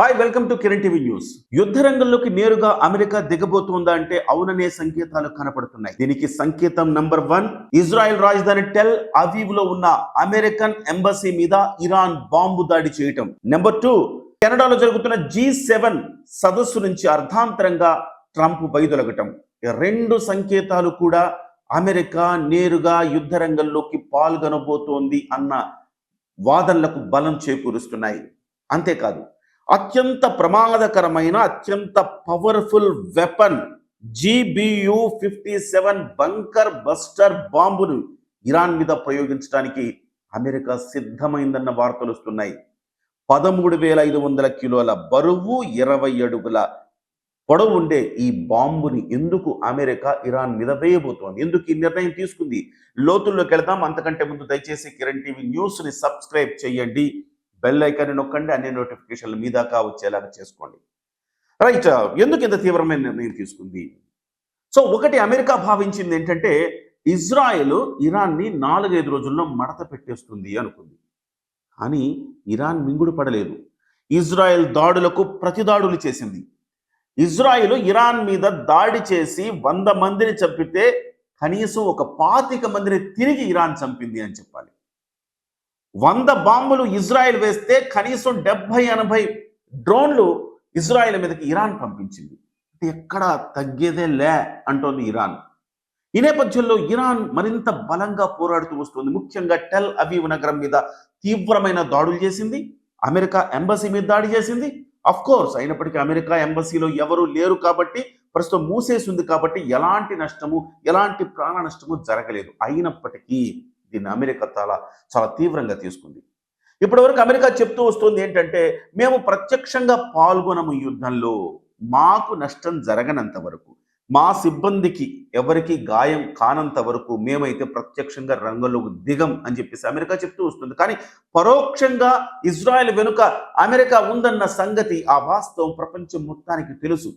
Hi, welcome to Kiran TV news. యుద్ధ రంగంలోకి నేరుగా అమెరికా దిగబోతుందా అంటే అవుననే సంకేతాలు కనపడుతున్నాయి. దీనికి సంకేతం నంబర్ 1, ఇజ్రాయెల్ రాజధాని టెల్ అవీవ్ లో ఉన్న అమెరికన్ ఎంబసీ మీద ఇరాన్ బాంబు దాడి చేయటం. నెంబర్ 2, కెనడాలో జరుగుతున్న G7 సదస్సు నుంచి అర్ధాంతరంగా ట్రంప్ వైదొలగటం. రెండు సంకేతాలు కూడా అమెరికా నేరుగా యుద్ధ రంగంలోకి పాల్గొనబోతోంది అన్న వాదనలకు బలం చేకూరుస్తున్నాయి. అంతేకాదు, అత్యంత ప్రమాదకరమైన అత్యంత powerful weapon GBU-57 bunker buster బాంబును ఇరాన్ మీద ప్రయోగించడానికి అమెరికా సిద్ధమైందన్న వార్తలు వస్తున్నాయి. 13,500 కిలోల బరువు, 20 అడుగుల పొడవు ఉండే ఈ బాంబుని ఎందుకు అమెరికా ఇరాన్ మీద వేయబోతోంది? ఎందుకు ఈ నిర్ణయం తీసుకుంది? లోతుల్లోకి వెళ్దాం. అంతకంటే ముందు దయచేసి కిరణ్ టీవీ న్యూస్ ని సబ్స్క్రైబ్ చేయండి, బెల్ ఐకాన్ నొక్కండి, అన్ని నోటిఫికేషన్లు మీ దాకా వచ్చేలాగా చేసుకోండి. రైట్, ఎందుకు ఇంత తీవ్రమైన నిర్ణయం తీసుకుంది? సో ఒకటి, అమెరికా భావించింది ఏంటంటే ఇజ్రాయెల్ ఇరాన్ని 4-5 రోజుల్లో మడత పెట్టేస్తుంది అనుకుంది. కానీ ఇరాన్ మింగుడు పడలేదు. ఇజ్రాయెల్ దాడులకు ప్రతిదాడులు చేసింది. ఇజ్రాయెల్ ఇరాన్ మీద దాడి చేసి 100 మందిని చంపితే కనీసం ఒక 25 మందిని తిరిగి ఇరాన్ చంపింది అని చెప్పాలి. 100 బాంబులు ఇజ్రాయెల్ వేస్తే కనీసం 70-80 డ్రోన్లు ఇజ్రాయెల్ మీదకి ఇరాన్ పంపించింది. ఎక్కడ తగ్గేదే లే అంటోంది ఇరాన్. ఈ నేపథ్యంలో ఇరాన్ మరింత బలంగా పోరాడుతూ వస్తుంది. ముఖ్యంగా టెల్ అవీవ్ నగరం మీద తీవ్రమైన దాడులు చేసింది. అమెరికా ఎంబసీ మీద దాడి చేసింది. అఫ్ కోర్స్, అయినప్పటికీ అమెరికా ఎంబసీలో ఎవరు లేరు కాబట్టి, ప్రస్తుతం మూసేసి ఉంది కాబట్టి ఎలాంటి నష్టము, ఎలాంటి ప్రాణ నష్టము జరగలేదు. అయినప్పటికీ దీన్ని అమెరికా చాలా తీవ్రంగా తీసుకుంది. ఇప్పటివరకు అమెరికా చెప్తూ వస్తుంది ఏంటంటే, మేము ప్రత్యక్షంగా పాల్గొనము యుద్ధంలో, మాకు నష్టం జరగనంత వరకు, మా సిబ్బందికి ఎవరికి గాయం కానంత వరకు మేమైతే ప్రత్యక్షంగా రంగంలోకి దిగం అని చెప్పేసి అమెరికా చెప్తూ వస్తుంది. కానీ పరోక్షంగా ఇజ్రాయెల్ వెనుక అమెరికా ఉందన్న సంగతి, ఆ వాస్తవం ప్రపంచం మొత్తానికి తెలుసు.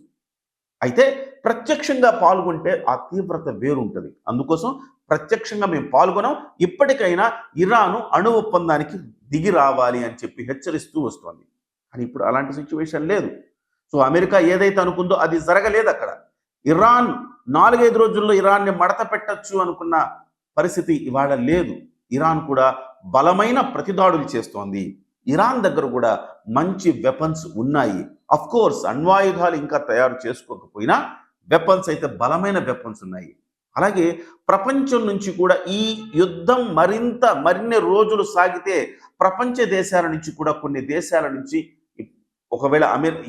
అయితే ప్రత్యక్షంగా పాల్గొంటే ఆ తీవ్రత వేరుంటుంది. అందుకోసం ప్రత్యక్షంగా మేము పాల్గొనాం, ఇప్పటికైనా ఇరాను అణు ఒప్పందానికి దిగి రావాలి అని చెప్పి హెచ్చరిస్తూ వస్తోంది. కానీ ఇప్పుడు అలాంటి సిచ్యువేషన్ లేదు. సో అమెరికా ఏదైతే అనుకుందో అది జరగలేదు. అక్కడ ఇరాన్ 4-5 రోజుల్లో ఇరాన్ని మడత పెట్టచ్చు అనుకున్న పరిస్థితి ఇవాళ లేదు. ఇరాన్ కూడా బలమైన ప్రతిదాడులు చేస్తోంది. ఇరాన్ దగ్గర కూడా మంచి వెపన్స్ ఉన్నాయి. అఫ్ కోర్స్, అణ్వాయుధాలు ఇంకా తయారు చేసుకోకపోయినా వెపన్స్ అయితే బలమైన వెపన్స్ ఉన్నాయి. అలాగే ప్రపంచం నుంచి కూడా ఈ యుద్ధం మరిన్ని రోజులు సాగితే ప్రపంచ దేశాల నుంచి కూడా కొన్ని దేశాల నుంచి ఒకవేళ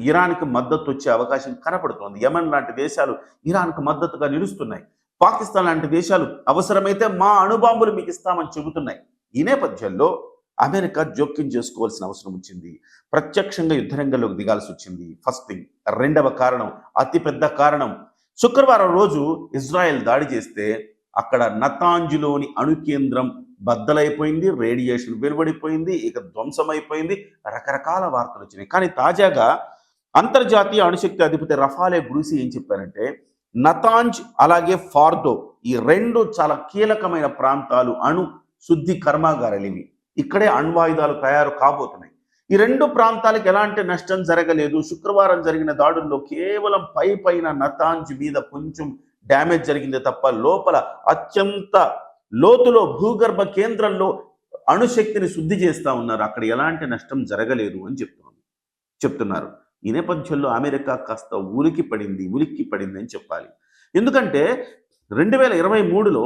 ఇరాన్కి మద్దతు వచ్చే అవకాశం కనపడుతోంది. యమన్ లాంటి దేశాలు ఇరాన్కు మద్దతుగా నిలుస్తున్నాయి. పాకిస్తాన్ లాంటి దేశాలు అవసరమైతే మా అణుబాంబులు మీకు ఇస్తామని చెబుతున్నాయి. ఈ నేపథ్యంలో అమెరికా జోక్యం చేసుకోవాల్సిన అవసరం వచ్చింది. ప్రత్యక్షంగా యుద్ధరంగంలోకి దిగాల్సి వచ్చింది. First thing. రెండవ కారణం, అతిపెద్ద కారణం, శుక్రవారం రోజు ఇజ్రాయెల్ దాడి చేస్తే అక్కడ నతాంజులోని అణు కేంద్రం బద్దలైపోయింది, రేడియేషన్ వెలువడిపోయింది, ఇక ధ్వంసమైపోయింది, రకరకాల వార్తలు వచ్చినాయి. కానీ తాజాగా అంతర్జాతీయ అణుశక్తి అధిపతి రఫాలే గ్రూసీ ఏం చెప్పారంటే, నతాంజ్ అలాగే ఫార్దో ఈ రెండు చాలా కీలకమైన ప్రాంతాలు, అణు శుద్ధి కర్మాగారాలు ఇవి. ఇక్కడే అణ్వాయుధాలు తయారు కాబోతున్నాయి. ఈ రెండు ప్రాంతాలకు ఎలాంటి నష్టం జరగలేదు. శుక్రవారం జరిగిన దాడుల్లో కేవలం పైన నతాంజ్ మీద కొంచెం డ్యామేజ్ జరిగిందే తప్ప లోపల అత్యంత లోతులో భూగర్భ కేంద్రంలో అణుశక్తిని శుద్ధి చేస్తూ ఉన్నారు. అక్కడ ఎలాంటి నష్టం జరగలేదు అని చెప్తున్నారు. ఈ నేపథ్యంలో అమెరికా కాస్త ఉలిక్కి పడింది అని చెప్పాలి. ఎందుకంటే 2023లో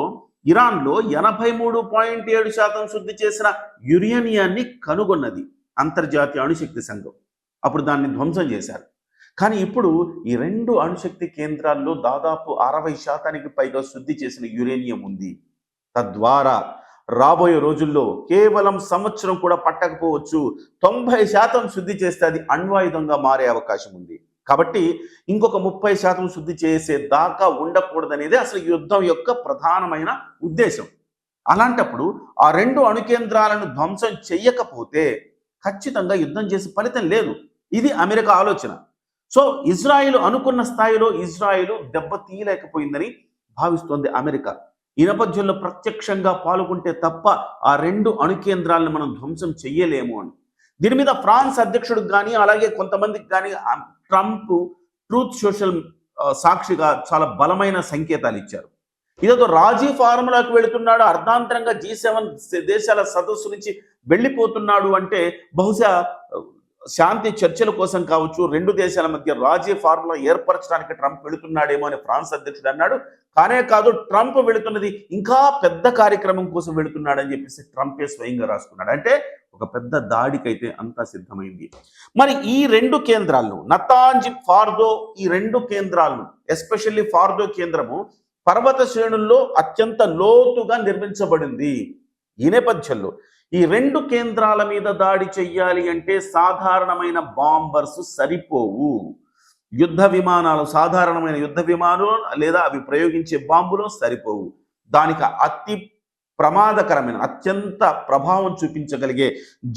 ఇరాన్లో 83.7% శుద్ధి చేసిన యురేనియాన్ని కనుగొన్నది అంతర్జాతీయ అణుశక్తి సంఘం. అప్పుడు దాన్ని ధ్వంసం చేశారు. కానీ ఇప్పుడు ఈ రెండు అణుశక్తి కేంద్రాల్లో దాదాపు 60% పైగా శుద్ధి చేసిన యురేనియం ఉంది. తద్వారా రాబోయే రోజుల్లో కేవలం సంవత్సరం కూడా పట్టకపోవచ్చు, 90% శుద్ధి చేస్తే అది అణ్వాయుధంగా మారే అవకాశం ఉంది. కాబట్టి ఇంకొక 30% శుద్ధి చేసే దాకా ఉండకూడదనేది అసలు యుద్ధం యొక్క ప్రధానమైన ఉద్దేశం. అలాంటప్పుడు ఆ రెండు అణు కేంద్రాలను ధ్వంసం చెయ్యకపోతే ఖచ్చితంగా యుద్ధం చేసే ఫలితం లేదు. ఇది అమెరికా ఆలోచన. సో ఇజ్రాయెల్ అనుకున్న స్థాయిలో ఇజ్రాయెల్ దెబ్బతీయలేకపోయిందని భావిస్తోంది అమెరికా. ఈ నేపథ్యంలో ప్రత్యక్షంగా పాల్గొంటే తప్ప ఆ రెండు అణు కేంద్రాలను మనం ధ్వంసం చెయ్యలేము అని. దీని మీద ఫ్రాన్స్ అధ్యక్షుడికి కానీ అలాగే కొంతమందికి కానీ ట్రంప్ ట్రూత్ సోషల్ సాక్షిగా చాలా బలమైన సంకేతాలు ఇచ్చారు. ఇదేదో రాజీ ఫార్ములాకి వెళుతున్నాడు, అర్ధాంతరంగా G7 దేశాల సదస్సు నుంచి వెళ్ళిపోతున్నాడు అంటే బహుశా శాంతి చర్చల కోసం కావచ్చు, రెండు దేశాల మధ్య రాజీ ఫార్ములా ఏర్పరచడానికి ట్రంప్ వెళుతున్నాడేమో అని ఫ్రాన్స్ అధ్యక్షుడు అన్నాడు. కానే కాదు, ట్రంప్ వెళుతున్నది ఇంకా పెద్ద కార్యక్రమం కోసం వెళుతున్నాడని చెప్పేసి ట్రంపే స్వయంగా రాసుకున్నాడు. అంటే ఒక పెద్ద దాడికైతే అంతా సిద్ధమైంది. మరి ఈ రెండు కేంద్రాలను నతాంజ్ ఫార్దో, ఈ రెండు కేంద్రాలను ఎస్పెషల్లీ ఫార్దో కేంద్రము పర్వత శ్రేణుల్లో అత్యంత లోతుగా నిర్మించబడింది. ఈ నేపథ్యంలో ఈ రెండు కేంద్రాల మీద దాడి చెయ్యాలి అంటే సాధారణమైన బాంబర్స్ సరిపోవు. యుద్ధ విమానాలు, సాధారణమైన యుద్ధ విమానాలు లేదా అవి ప్రయోగించే బాంబులు సరిపోవు. దానికి అతి ప్రమాదకరమైన, అత్యంత ప్రభావం చూపించగలిగే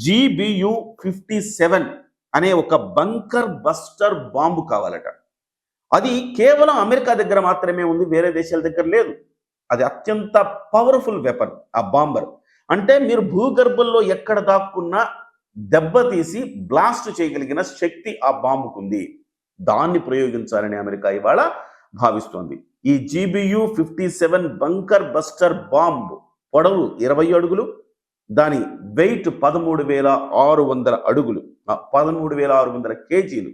GBU-57 అనే ఒక బంకర్ బస్టర్ బాంబు కావాలట. అది కేవలం అమెరికా దగ్గర మాత్రమే ఉంది, వేరే దేశాల దగ్గర లేదు. అది అత్యంత పవర్ఫుల్ వెపన్ ఆ బాంబర్. అంటే మీరు భూగర్భంలో ఎక్కడ దాక్కున్నా దెబ్బతీసి బ్లాస్ట్ చేయగలిగిన శక్తి ఆ బాంబుకుంది. దాన్ని ప్రయోగించాలని అమెరికా ఇవాళ భావిస్తోంది. ఈ GBU-57 బంకర్ బస్టర్ బాంబ్ పొడవు 20 అడుగులు, దాని వెయిట్ 13,600 అడుగులు, 13,600 కేజీలు.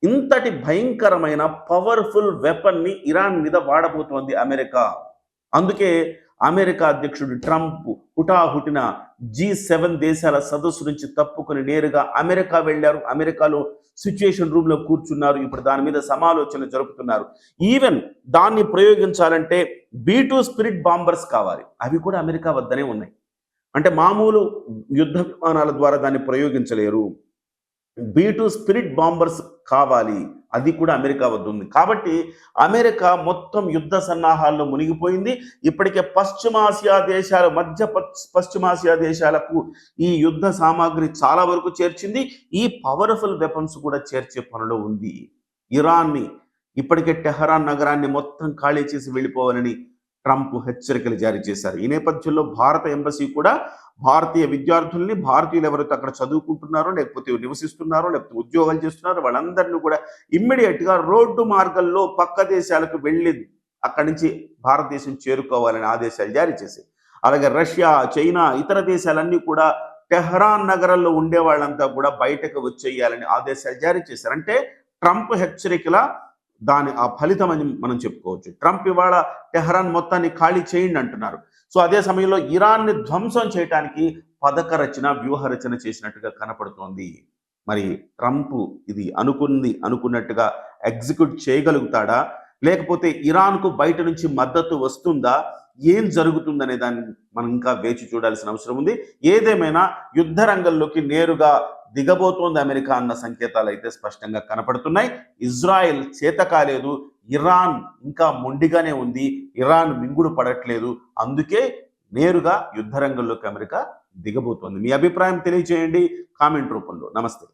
ఇంతటి భయంకరమైన పవర్ఫుల్ వెపన్ ని ఇరాన్ మీద వాడబోతోంది అమెరికా. అందుకే అమెరికా అధ్యక్షుడు ట్రంప్ హుటాహుటిన G7 దేశాల సదస్సు నుంచి తప్పుకొని నేరుగా అమెరికా వెళ్ళారు. అమెరికాలో సిచ్యుయేషన్ రూమ్ లో కూర్చున్నారు. ఇప్పుడు దాని మీద సమాలోచన జరుపుతున్నారు. ఈవెన్ దాన్ని ప్రయోగించాలంటే B-2 స్పిరిట్ బాంబర్స్ కావాలి. అవి కూడా అమెరికా వద్దనే ఉన్నాయి. అంటే మామూలు యుద్ధ విమానాల ద్వారా దాన్ని ప్రయోగించలేరు. B-2 స్పిరిట్ బాంబర్స్ కావాలి, అది కూడా అమెరికా వద్ద ఉంది. కాబట్టి అమెరికా మొత్తం యుద్ధ సన్నాహాల్లో మునిగిపోయింది. ఇప్పటికే పశ్చిమాసియా దేశాల మధ్య పశ్చిమాసియా దేశాలకు ఈ యుద్ధ సామాగ్రి చాలా వరకు చేర్చింది. ఈ పవర్ఫుల్ వెపన్స్ కూడా చేర్చే పనిలో ఉంది. ఇరాన్ని ఇప్పటికే టెహరాన్ నగరాన్ని మొత్తం ఖాళీ చేసి వెళ్ళిపోవాలని ట్రంప్ హెచ్చరికలు జారీ చేశారు. ఈ నేపథ్యంలో భారత ఎంబసీ కూడా భారతీయ విద్యార్థుల్ని, భారతీయులు ఎవరైతే అక్కడ చదువుకుంటున్నారో లేకపోతే నివసిస్తున్నారో లేకపోతే ఉద్యోగాలు చేస్తున్నారో వాళ్ళందరినీ కూడా ఇమ్మీడియట్ గా రోడ్డు మార్గంలో పక్క దేశాలకు వెళ్ళి అక్కడి నుంచి భారతదేశం చేరుకోవాలని ఆదేశాలు జారీ చేశాయి. అలాగే రష్యా, చైనా, ఇతర దేశాలన్నీ కూడా టెహరాన్ నగరంలో ఉండే వాళ్ళంతా కూడా బయటకు వచ్చేయాలని ఆదేశాలు జారీ చేశారు. అంటే ట్రంప్ హెచ్చరికల దాని ఆ ఫలితం అని మనం చెప్పుకోవచ్చు. ట్రంప్ ఇవాళ టెహరాన్ మొత్తాన్ని ఖాళీ చేయండి అంటున్నారు. సో అదే సమయంలో ఇరాన్ని ధ్వంసం చేయడానికి పథక రచన, వ్యూహ రచన చేసినట్టుగా కనపడుతోంది. మరి ట్రంప్ ఇది అనుకున్నట్టుగా ఎగ్జిక్యూట్ చేయగలుగుతాడా, లేకపోతే ఇరాన్కు బయట నుంచి మద్దతు వస్తుందా, ఏం జరుగుతుందనే దాన్ని మనం ఇంకా వేచి చూడాల్సిన అవసరం ఉంది. ఏదేమైనా యుద్ధ రంగంలోకి నేరుగా దిగబోతోంది అమెరికా అన్న సంకేతాలు అయితే స్పష్టంగా కనపడుతున్నాయి. ఇజ్రాయెల్ చేత కాలేదు, ఇరాన్ ఇంకా మొండిగానే ఉంది, ఇరాన్ మింగుడు పడట్లేదు. అందుకే నేరుగా యుద్ధ రంగంలోకి అమెరికా దిగబోతోంది. మీ అభిప్రాయం తెలియజేయండి కామెంట్ రూపంలో. నమస్తే.